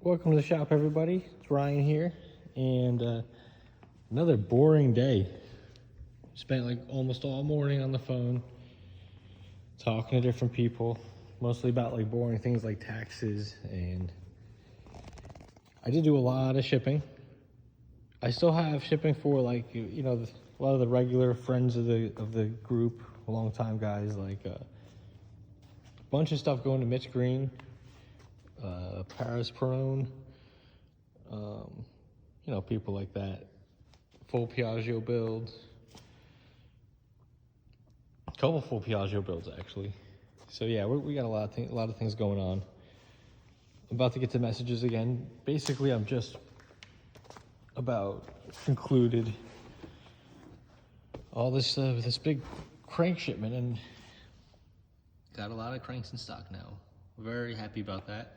Welcome to the shop, everybody. It's Ryan here, and another boring day. Spent like almost all morning on the phone, talking to different people, mostly about like boring things like taxes, and I did do a lot of shipping. I still have shipping for like, a lot of the regular friends of the group, long time guys, like a bunch of stuff going to Mitch Green, Paris Perone, people like that. Full Piaggio builds. A couple full Piaggio builds, actually. So yeah, we got a lot of things going on. I'm about to get to messages again. Basically, I'm just about concluded all this big crank shipment and got a lot of cranks in stock now. Very happy about that.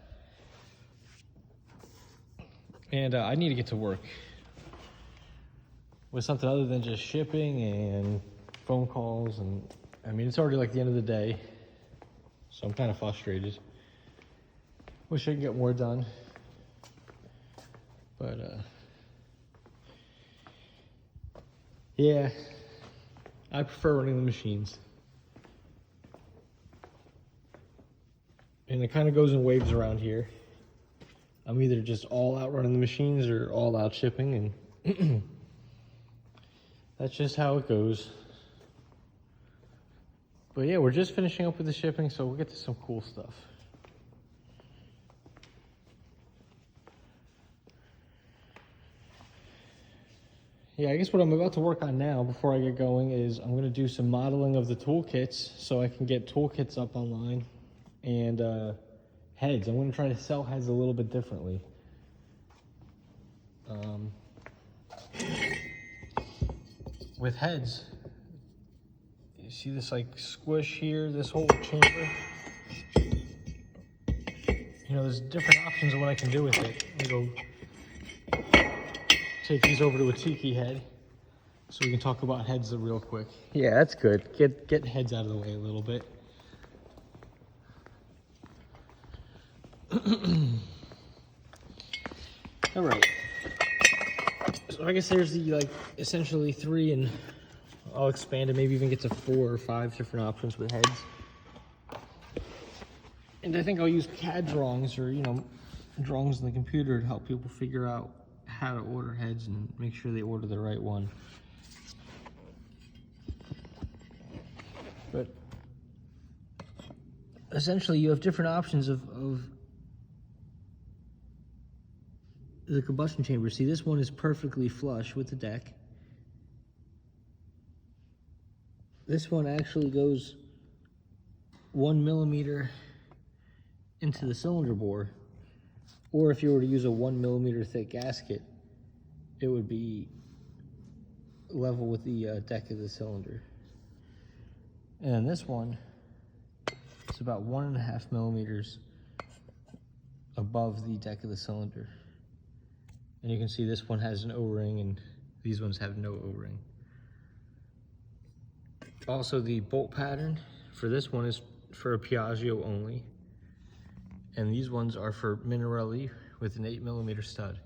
And I need to get to work with something other than just shipping and phone calls. And I mean, it's already like the end of the day, so I'm kind of frustrated. Wish I could get more done, but yeah, I prefer running the machines. And it kind of goes in waves around here. I'm either just all out running the machines or all out shipping, and that's just how it goes. But yeah, we're just finishing up with the shipping, so we'll get to some cool stuff. Yeah, I guess what I'm about to work on now before I get going is I'm going to do some modeling of the toolkits so I can get toolkits up online. And heads, I'm going to try to sell heads a little bit differently. With heads, you see this like squish here, this whole chamber? There's different options of what I can do with it. I'm going to go take these over to a tiki head so we can talk about heads real quick. Yeah, that's good. Get heads out of the way a little bit. All right. So I guess there's the essentially 3, and I'll expand it, maybe even get to 4 or 5 different options with heads. And I think I'll use CAD drawings or drawings on the computer to help people figure out how to order heads and make sure they order the right one. But essentially, you have different options of the combustion chamber. See, this one is perfectly flush with the deck. This one actually goes 1 millimeter into the cylinder bore. Or if you were to use a 1 millimeter thick gasket, it would be level with the deck of the cylinder. And this one is about 1.5 millimeters above the deck of the cylinder. And you can see this one has an O-ring and these ones have no O-ring. Also, the bolt pattern for this one is for a Piaggio only. And these ones are for Minarelli with an 8 millimeter stud.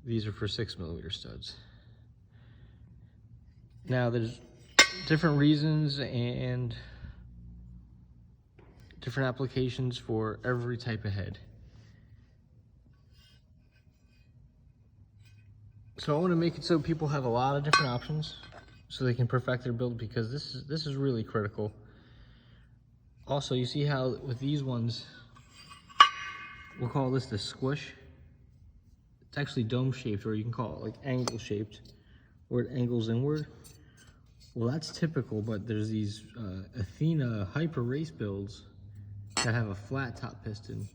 These are for 6 millimeter studs. Now, there's different reasons and different applications for every type of head. So I want to make it so people have a lot of different options so they can perfect their build, because this is really critical. Also, you see how with these ones, we'll call this the squish. It's actually dome shaped, or you can call it like angle shaped, where it angles inward. Well, that's typical, but there's these Athena Hyper Race builds that have a flat top piston.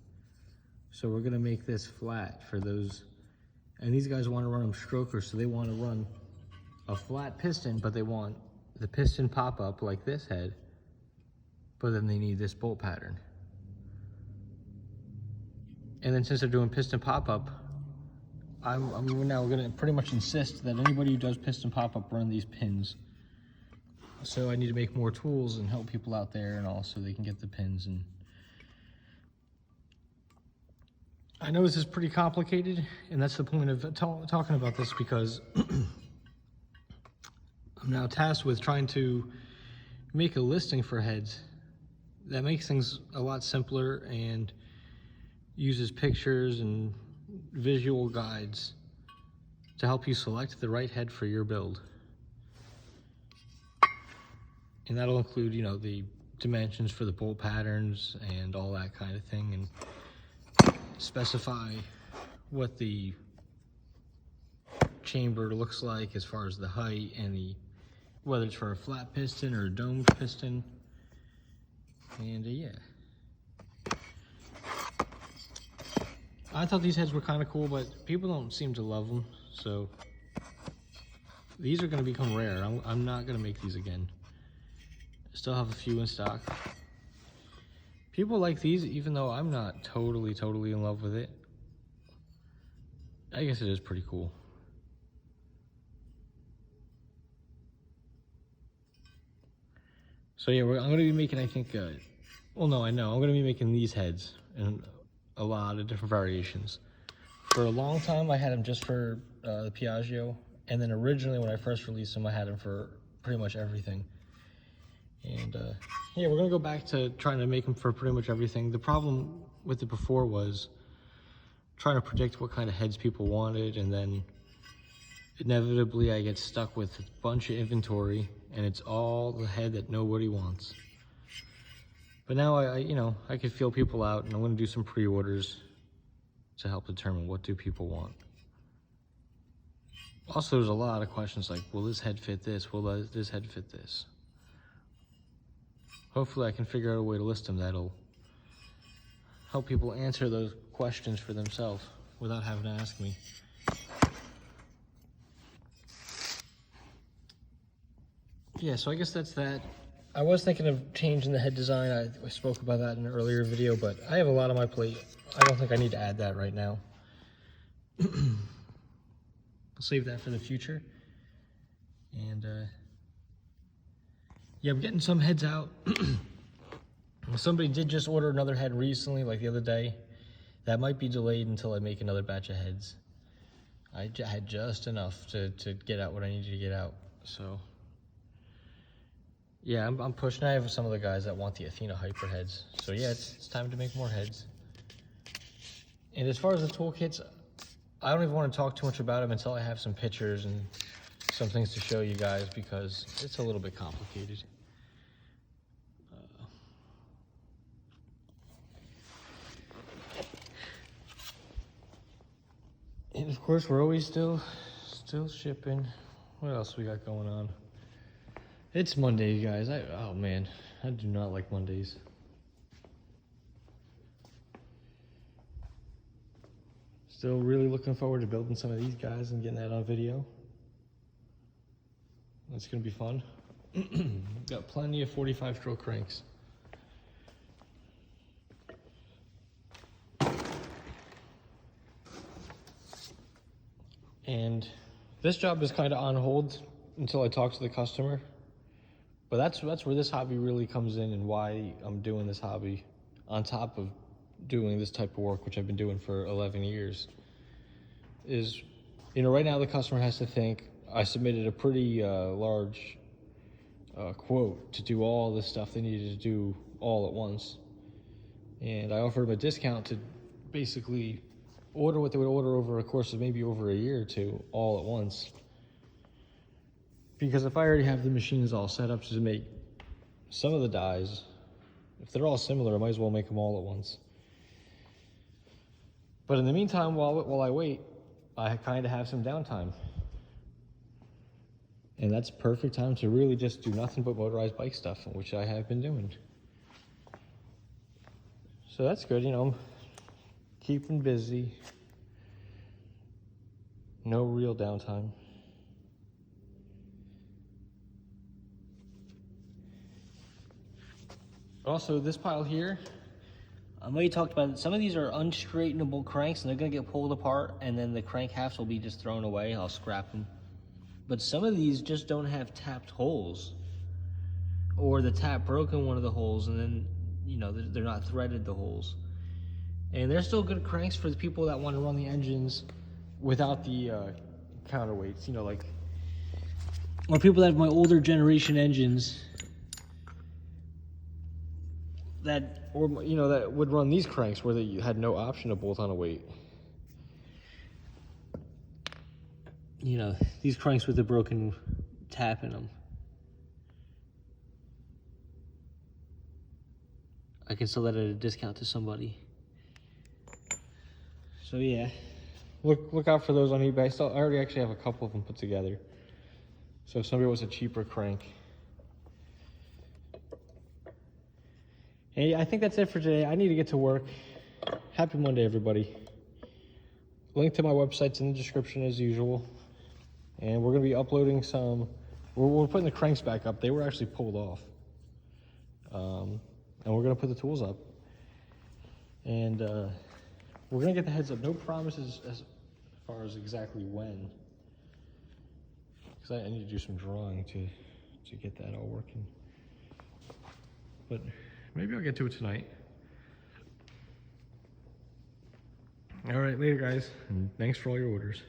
So we're gonna make this flat for those. And these guys want to run them strokers, so they want to run a flat piston, but they want the piston pop up like this head, but then they need this bolt pattern. And then since they're doing piston pop up, I'm now going to pretty much insist that anybody who does piston pop up run these pins. So I need to make more tools and help people out there and all, so they can get the pins. And I know this is pretty complicated, and that's the point of talking about this, because I'm now tasked with trying to make a listing for heads that makes things a lot simpler and uses pictures and visual guides to help you select the right head for your build. And that'll include, you know, the dimensions for the bolt patterns and all that kind of thing, and specify what the chamber looks like as far as the height and whether it's for a flat piston or a domed piston. And yeah, I thought these heads were kind of cool, but people don't seem to love them, so these are going to become rare. I'm not going to make these again. Still have a few in stock. People like these, even though I'm not totally in love with it. I guess it is pretty cool. So yeah, I'm going to be making, I think, well, no, I know. I'm going to be making these heads in a lot of different variations. For a long time, I had them just for the Piaggio. And then originally, when I first released them, I had them for pretty much everything. And yeah, we're going to go back to trying to make them for pretty much everything. The problem with it before was trying to predict what kind of heads people wanted, and then inevitably I get stuck with a bunch of inventory, and it's all the head that nobody wants. But now I can feel people out, and I'm going to do some pre-orders to help determine what do people want. Also, there's a lot of questions like, will this head fit this? Will this head fit this? Hopefully I can figure out a way to list them that'll help people answer those questions for themselves without having to ask me. Yeah, so I guess that's that. I was thinking of changing the head design. I spoke about that in an earlier video, but I have a lot on my plate. I don't think I need to add that right now. I'll save that for the future. And yeah, I'm getting some heads out. Somebody did just order another head recently, like the other day. That might be delayed until I make another batch of heads. I had just enough to get out what I needed to get out. So yeah, I'm pushing. I have some of the guys that want the Athena Hyper heads. So yeah, it's time to make more heads. And as far as the toolkits, I don't even want to talk too much about them until I have some pictures and some things to show you guys, because it's a little bit complicated. And of course, we're always still shipping. What else we got going on? It's Monday, you guys. Oh man, I do not like Mondays. Still really looking forward to building some of these guys and getting that on video. That's gonna be fun. Got plenty of 45 stroke cranks. And this job is kind of on hold until I talk to the customer. But that's where this hobby really comes in, and why I'm doing this hobby on top of doing this type of work, which I've been doing for 11 years. Is, you know, right now the customer has to think, I submitted a pretty large quote to do all this stuff they needed to do all at once. And I offered them a discount to basically order what they would order over a course of maybe over a year or two, all at once. Because if I already have the machines all set up to make some of the dies, if they're all similar, I might as well make them all at once. But in the meantime, while I wait, I kind of have some downtime. And that's perfect time to really just do nothing but motorized bike stuff, which I have been doing. So that's good, you know, keeping busy. No real downtime. Also, this pile here, I already talked about it. Some of these are unstraightenable cranks, and they're going to get pulled apart, and then the crank halves will be just thrown away. I'll scrap them. But some of these just don't have tapped holes, or the tap broke in one of the holes, and then, you know, they're not threaded, the holes. And they're still good cranks for the people that want to run the engines without the counterweights, you know, like, or people that have my older generation engines that, or, you know, that would run these cranks where they had no option to bolt on a weight. You know, these cranks with the broken tap in them. I can sell that at a discount to somebody. So yeah, look out for those on eBay. I already actually have a couple of them put together. So if somebody wants a cheaper crank. Hey, I think that's it for today. I need to get to work. Happy Monday, everybody. Link to my website's in the description as usual. And we're gonna be uploading some, we're putting the cranks back up. They were actually pulled off. And we're gonna put the tools up. And we're gonna get the heads up. No promises as far as exactly when. Because I need to do some drawing to get that all working. But maybe I'll get to it tonight. All right, later guys. And thanks for all your orders.